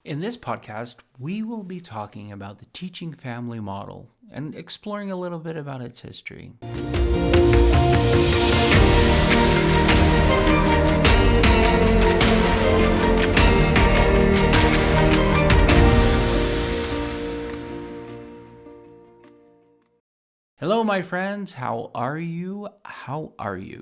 In this podcast, we will be talking about the Teaching Family Model and exploring a little bit about its history. Hello, my friends. How are you?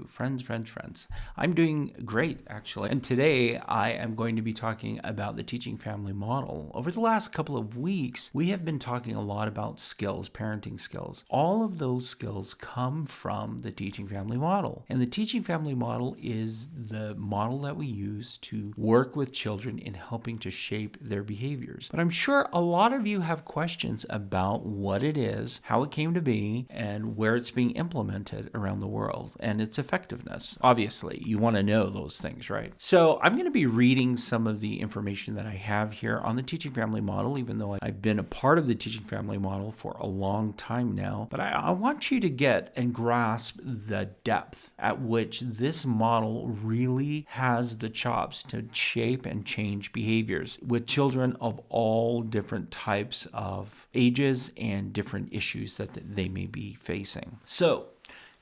Friends? I'm doing great, actually. And today I am going to be talking about the Teaching Family Model. Over the last couple of weeks, we have been talking a lot about skills, parenting skills. All of those skills come from the Teaching Family Model. And the Teaching Family Model is the model that we use to work with children in helping to shape their behaviors. But I'm sure a lot of you have questions about what it is, how it came to be, and where it's being implemented around the world and its effectiveness. Obviously, you want to know those things, right? So I'm going to be reading some of the information that I have here on the Teaching Family Model, even though I've been a part of the Teaching Family Model for a long time now. But I want you to get and grasp the depth at which this model really has the chops to shape and change behaviors with children of all different types of ages and different issues that they may be facing. So,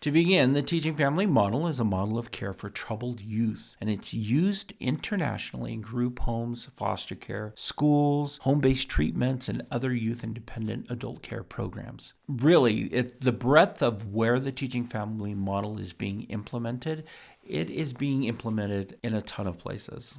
to begin, the Teaching Family Model is a model of care for troubled youth, and it's used internationally in group homes, foster care, schools, home-based treatments, and other youth-independent adult care programs. Really, the breadth of where the Teaching Family Model is being implemented, it is being implemented in a ton of places,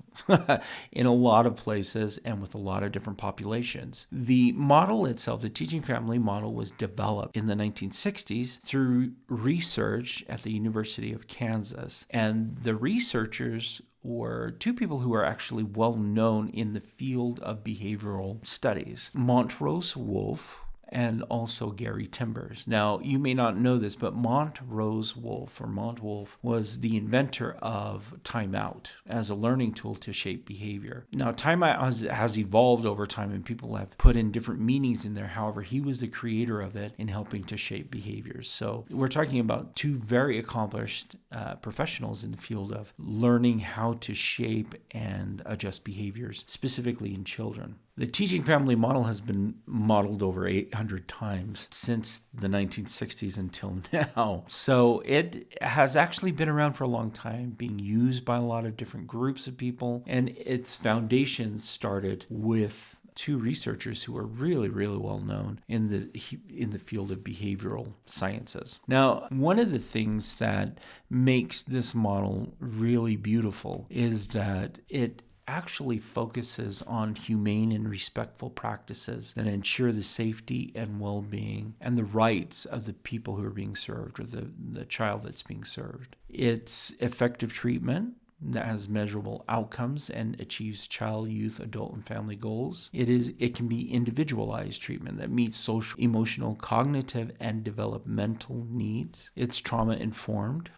in a lot of places and with a lot of different populations. The model itself, the Teaching Family Model, was developed in the 1960s through research at the University of Kansas. And the researchers were two people who are actually well known in the field of behavioral studies, Montrose Wolf and also Gary Timbers. Now, you may not know this, but Mont Wolf was the inventor of timeout as a learning tool to shape behavior. Now, timeout has evolved over time, and people have put in different meanings in there. However, he was the creator of it in helping to shape behaviors. So we're talking about two very accomplished professionals in the field of learning how to shape and adjust behaviors, specifically in children. The Teaching Family Model has been modeled over 800 times since the 1960s until now. So it has actually been around for a long time, being used by a lot of different groups of people. And its foundation started with two researchers who are really, really well known in the field of behavioral sciences. Now, one of the things that makes this model really beautiful is that it actually focuses on humane and respectful practices that ensure the safety and well-being and the rights of the people who are being served, or the child that's being served. It's effective treatment that has measurable outcomes and achieves child, youth, adult, and family goals. It can be individualized treatment that meets social, emotional, cognitive, and developmental needs. It's trauma-informed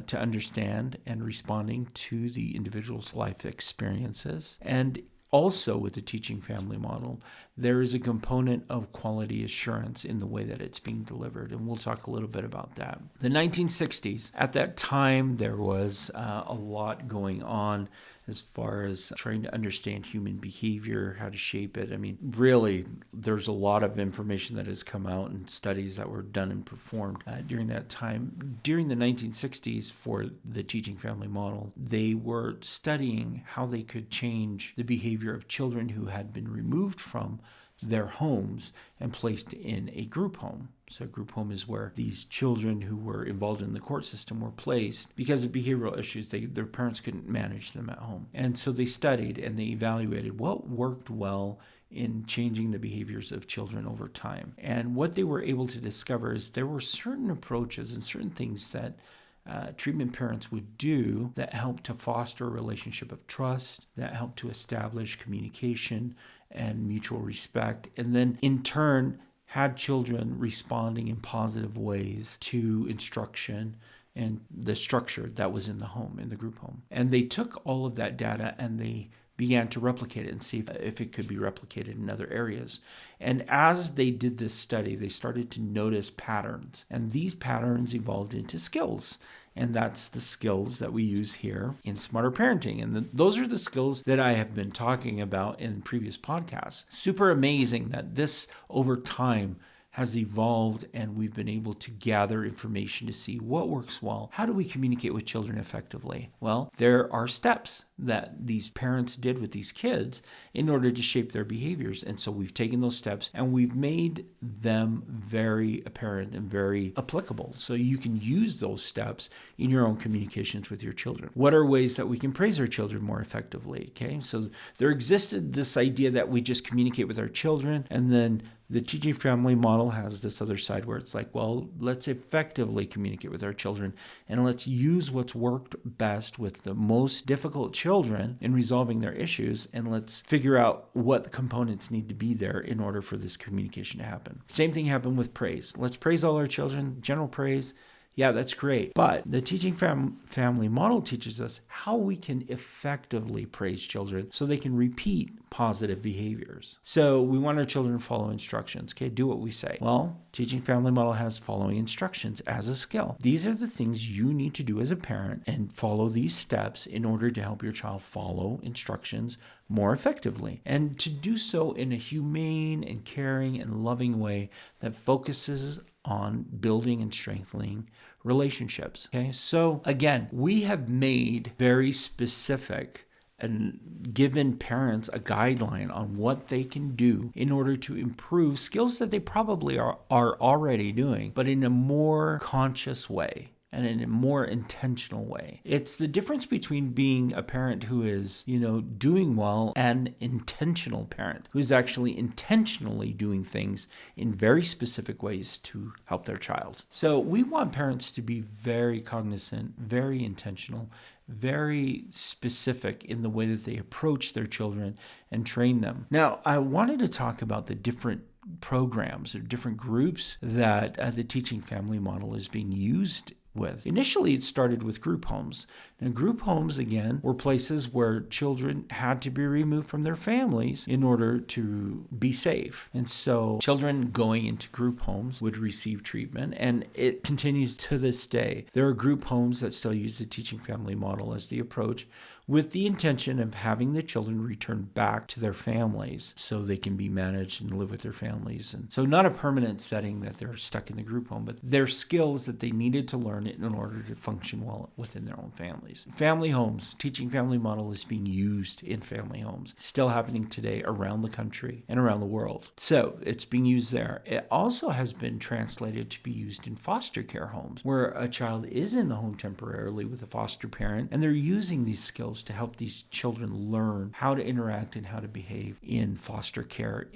to understand and responding to the individual's life experiences. And also with the Teaching Family Model, there is a component of quality assurance in the way that it's being delivered, and we'll talk a little bit about that. The 1960s, at that time, there was a lot going on as far as trying to understand human behavior, how to shape it. I mean, really, there's a lot of information that has come out and studies that were done and performed during that time. During the 1960s, for the Teaching Family Model, they were studying how they could change the behavior of children who had been removed from their homes and placed in a group home. So a group home is where these children who were involved in the court system were placed because of behavioral issues. Their parents couldn't manage them at home. And so they studied and they evaluated what worked well in changing the behaviors of children over time. And what they were able to discover is there were certain approaches and certain things that treatment parents would do that help to foster a relationship of trust, that help to establish communication and mutual respect, and then in turn had children responding in positive ways to instruction and the structure that was in the home, in the group home. And they took all of that data and they began to replicate it and see if it could be replicated in other areas. And as they did this study, they started to notice patterns. And these patterns evolved into skills. And that's the skills that we use here in Smarter Parenting. And those are the skills that I have been talking about in previous podcasts. Super amazing that this over time has evolved and we've been able to gather information to see what works well. How do we communicate with children effectively? Well, there are steps that these parents did with these kids in order to shape their behaviors. And so we've taken those steps and we've made them very apparent and very applicable. So you can use those steps in your own communications with your children. What are ways that we can praise our children more effectively? Okay, so there existed this idea that we just communicate with our children, and then the Teaching Family Model has this other side where it's like, well, let's effectively communicate with our children and let's use what's worked best with the most difficult children in resolving their issues, and let's figure out what the components need to be there in order for this communication to happen. Same thing happened with praise. Let's praise all our children, general praise. Yeah, that's great. But the Teaching Family Model teaches us how we can effectively praise children so they can repeat positive behaviors. So we want our children to follow instructions. Okay, do what we say. Well, Teaching Family Model has following instructions as a skill. These are the things you need to do as a parent and follow these steps in order to help your child follow instructions more effectively, and to do so in a humane and caring and loving way that focuses on building and strengthening relationships. Okay, so again, we have made very specific and given parents a guideline on what they can do in order to improve skills that they probably are already doing, but in a more conscious way and in a more intentional way. It's the difference between being a parent who is, doing well and an intentional parent who is actually intentionally doing things in very specific ways to help their child. So we want parents to be very cognizant, very intentional, very specific in the way that they approach their children and train them. Now, I wanted to talk about the different programs or different groups that the Teaching Family Model is being used with. Initially, it started with group homes. And group homes, again, were places where children had to be removed from their families in order to be safe. And so children going into group homes would receive treatment, and it continues to this day. There are group homes that still use the Teaching Family Model as the approach, with the intention of having the children return back to their families so they can be managed and live with their families. And so not a permanent setting that they're stuck in the group home, but they're skills that they needed to learn in order to function well within their own families. Family homes, Teaching Family Model is being used in family homes, still happening today around the country and around the world. So it's being used there. It also has been translated to be used in foster care homes, where a child is in the home temporarily with a foster parent, and they're using these skills to help these children learn how to interact and how to behave in foster care,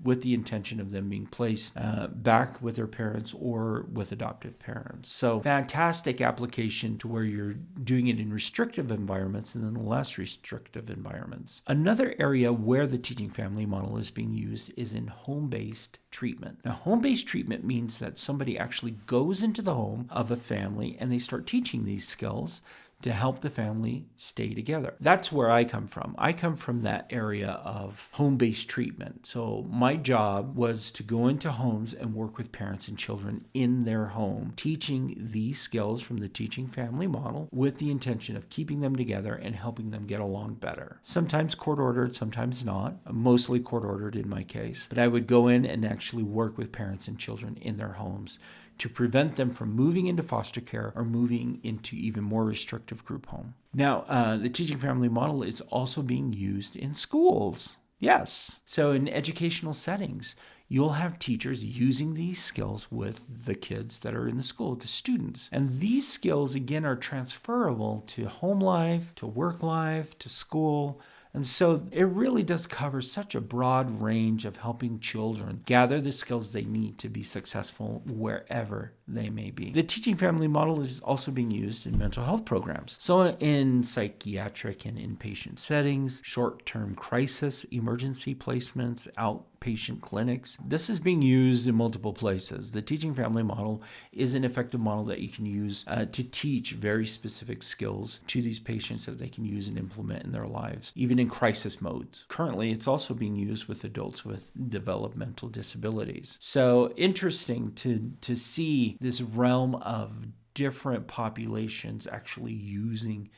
with the intention of them being placed back with their parents or with adoptive parents. So fantastic application to where you're doing it in restrictive environments and then less restrictive environments. Another area where the Teaching Family Model is being used is in home-based treatment. Now, home-based treatment means that somebody actually goes into the home of a family and they start teaching these skills to help the family stay together. That's where I come from. I come from that area of home-based treatment. So my job was to go into homes and work with parents and children in their home, teaching these skills from the Teaching Family Model with the intention of keeping them together and helping them get along better. Sometimes court-ordered, sometimes not. Mostly court-ordered in my case. But I would go in and actually work with parents and children in their homes to prevent them from moving into foster care or moving into even more restrictive group home. Now, the Teaching Family Model is also being used in schools. Yes. So in educational settings, you'll have teachers using these skills with the kids that are in the school, the students. And these skills, again, are transferable to home life, to work life, to school. And so it really does cover such a broad range of helping children gather the skills they need to be successful wherever they may be. The Teaching Family Model is also being used in mental health programs. So in psychiatric and inpatient settings, short-term crisis, emergency placements, outpatient clinics. This is being used in multiple places. The Teaching Family Model is an effective model that you can use to teach very specific skills to these patients that they can use and implement in their lives, even in crisis modes. Currently, it's also being used with adults with developmental disabilities. So interesting to see this realm of different populations actually using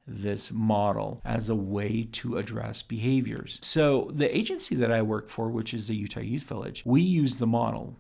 this model as a way to address behaviors. So the agency that I work for, which is the Utah Youth Village, we use the model.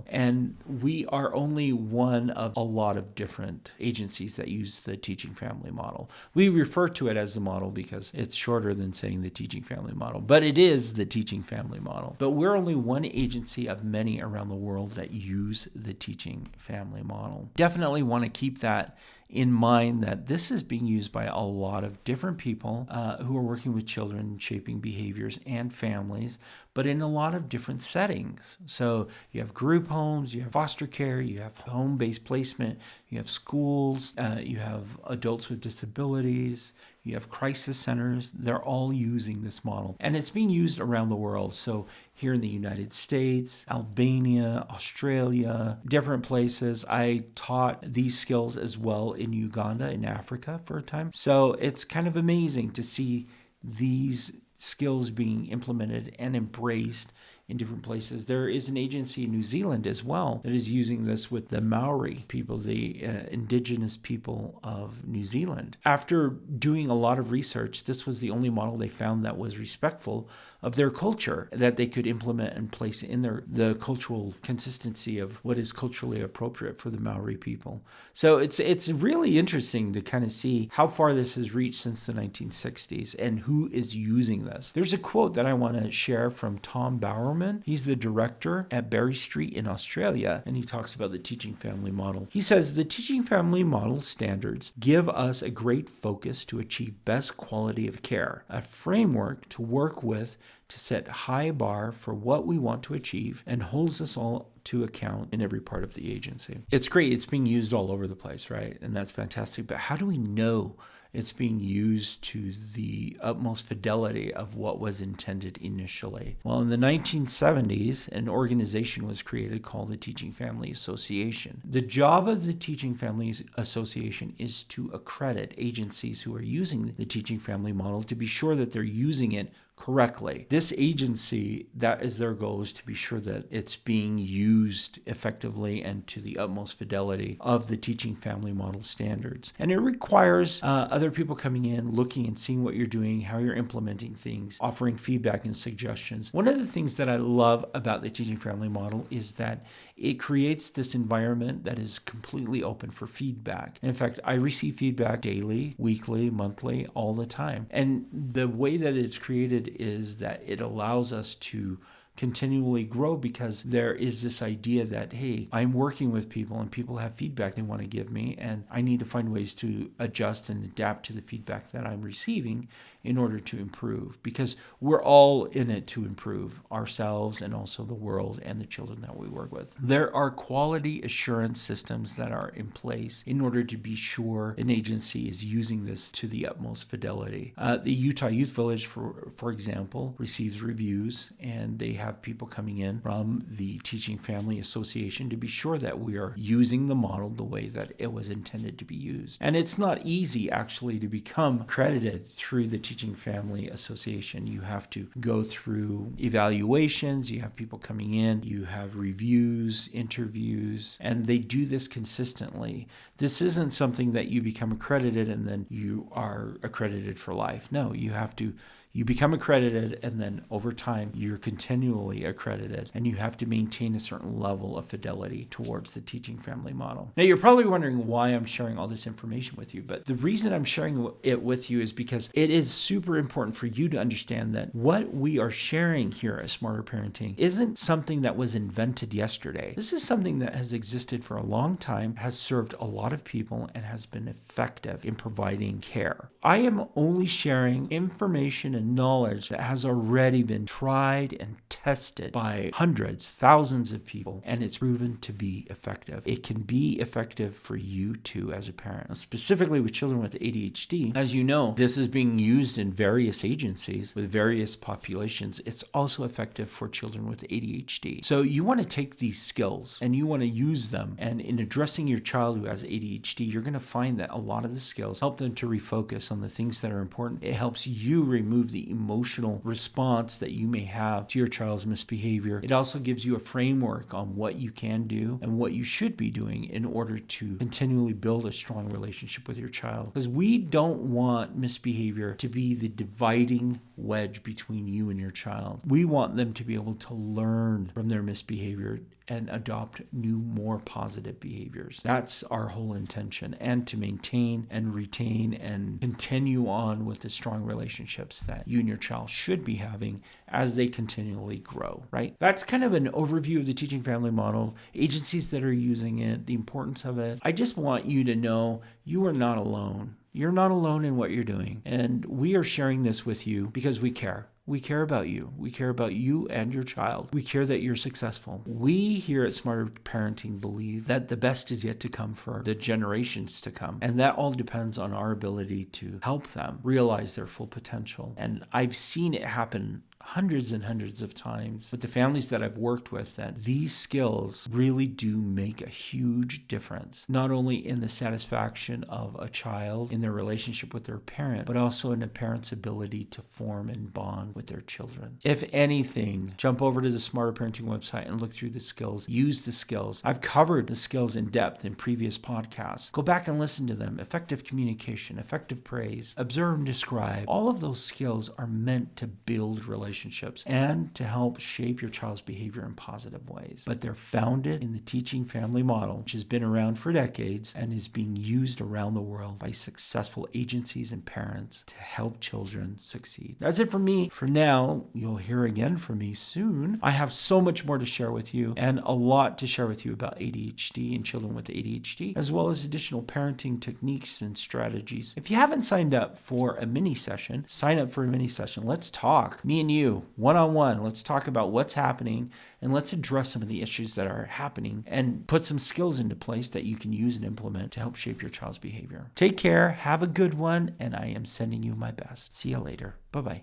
And we are only one of a lot of different agencies that use the Teaching Family Model. We refer to it as the model because it's shorter than saying the Teaching Family Model, but it is the Teaching Family Model. But we're only one agency of many around the world that use the Teaching Family Model. Definitely want to keep that in mind, that this is being used by a lot of different people who are working with children, shaping behaviors and families, but in a lot of different settings. So you have group homes, you have foster care, you have home-based placement, you have schools, you have adults with disabilities, you have crisis centers. They're all using this model. And it's being used around the world. So here in the United States, Albania, Australia, different places. I taught these skills as well in Uganda, in Africa for a time. So it's kind of amazing to see these skills being implemented and embraced in different places. There is an agency in New Zealand as well that is using this with the Maori people, the indigenous people of New Zealand. After doing a lot of research, this was the only model they found that was respectful of their culture, that they could implement and place in the cultural consistency of what is culturally appropriate for the Maori people. So it's really interesting to kind of see how far this has reached since the 1960s and who is using this. There's a quote that I want to share from Tom Bowerman. He's the director at Berry Street in Australia, and he talks about the Teaching Family Model. He says, "The Teaching Family Model standards give us a great focus to achieve best quality of care, a framework to work with to set high bar for what we want to achieve, and holds us all to account in every part of the agency." It's great. It's being used all over the place, right? And that's fantastic. But how do we know it's being used to the utmost fidelity of what was intended initially? Well, in the 1970s, an organization was created called the Teaching Family Association. The job of the Teaching Family Association is to accredit agencies who are using the Teaching Family Model to be sure that they're using it correctly. This agency, that is their goal, is to be sure that it's being used effectively and to the utmost fidelity of the Teaching Family Model standards. And it requires other people coming in, looking and seeing what you're doing, how you're implementing things, offering feedback and suggestions. One of the things that I love about the Teaching Family Model is that it creates this environment that is completely open for feedback. In fact, I receive feedback daily, weekly, monthly, all the time. And the way that it's created is that it allows us to continually grow, because there is this idea that, hey, I'm working with people and people have feedback they want to give me, and I need to find ways to adjust and adapt to the feedback that I'm receiving in order to improve, because we're all in it to improve ourselves and also the world and the children that we work with. There are quality assurance systems that are in place in order to be sure an agency is using this to the utmost fidelity. The Utah Youth Village, for example, receives reviews, and they have people coming in from the Teaching Family Association to be sure that we are using the model the way that it was intended to be used. And it's not easy actually to become accredited through the Teaching Family Association. You have to go through evaluations, you have people coming in, you have reviews, interviews, and they do this consistently. This isn't something that you become accredited and then you are accredited for life. No, you become accredited, and then over time, you're continually accredited, and you have to maintain a certain level of fidelity towards the Teaching Family Model. Now, you're probably wondering why I'm sharing all this information with you, but the reason I'm sharing it with you is because it is super important for you to understand that what we are sharing here at Smarter Parenting isn't something that was invented yesterday. This is something that has existed for a long time, has served a lot of people, and has been effective in providing care. I am only sharing information and knowledge that has already been tried and tested by hundreds, thousands of people, and it's proven to be effective. It can be effective for you too as a parent. Now, specifically with children with ADHD, as you know, this is being used in various agencies with various populations. It's also effective for children with ADHD. So you want to take these skills and you want to use them. And in addressing your child who has ADHD, you're going to find that a lot of the skills help them to refocus on the things that are important. It helps you remove improve the emotional response that you may have to your child's misbehavior. It also gives you a framework on what you can do and what you should be doing in order to continually build a strong relationship with your child. Because we don't want misbehavior to be the dividing wedge between you and your child. We want them to be able to learn from their misbehavior and adopt new, more positive behaviors. That's our whole intention, and to maintain and retain and continue on with the strong relationships that you and your child should be having as they continually grow, right? That's kind of an overview of the Teaching Family Model, agencies that are using it, the importance of it. I just want you to know you are not alone. You're not alone in what you're doing. And we are sharing this with you because we care. We care about you. We care about you and your child. We care that you're successful. We here at Smarter Parenting believe that the best is yet to come for the generations to come. And that all depends on our ability to help them realize their full potential. And I've seen it happen hundreds and hundreds of times with the families that I've worked with, that these skills really do make a huge difference, not only in the satisfaction of a child in their relationship with their parent, but also in a parent's ability to form and bond with their children. If anything, jump over to the Smarter Parenting website and look through the skills. Use the skills. I've covered the skills in depth in previous podcasts. Go back and listen to them. Effective communication, effective praise, observe and describe. All of those skills are meant to build relationships and to help shape your child's behavior in positive ways. But they're founded in the Teaching Family Model, which has been around for decades and is being used around the world by successful agencies and parents to help children succeed. That's it for me for now. You'll hear again from me soon. I have so much more to share with you, and a lot to share with you about ADHD and children with ADHD, as well as additional parenting techniques and strategies. If you haven't signed up for a mini session, sign up for a mini session. Let's talk, me and you, one-on-one. Let's talk about what's happening, and let's address some of the issues that are happening and put some skills into place that you can use and implement to help shape your child's behavior. Take care, have a good one, and I am sending you my best. See you later. Bye-bye.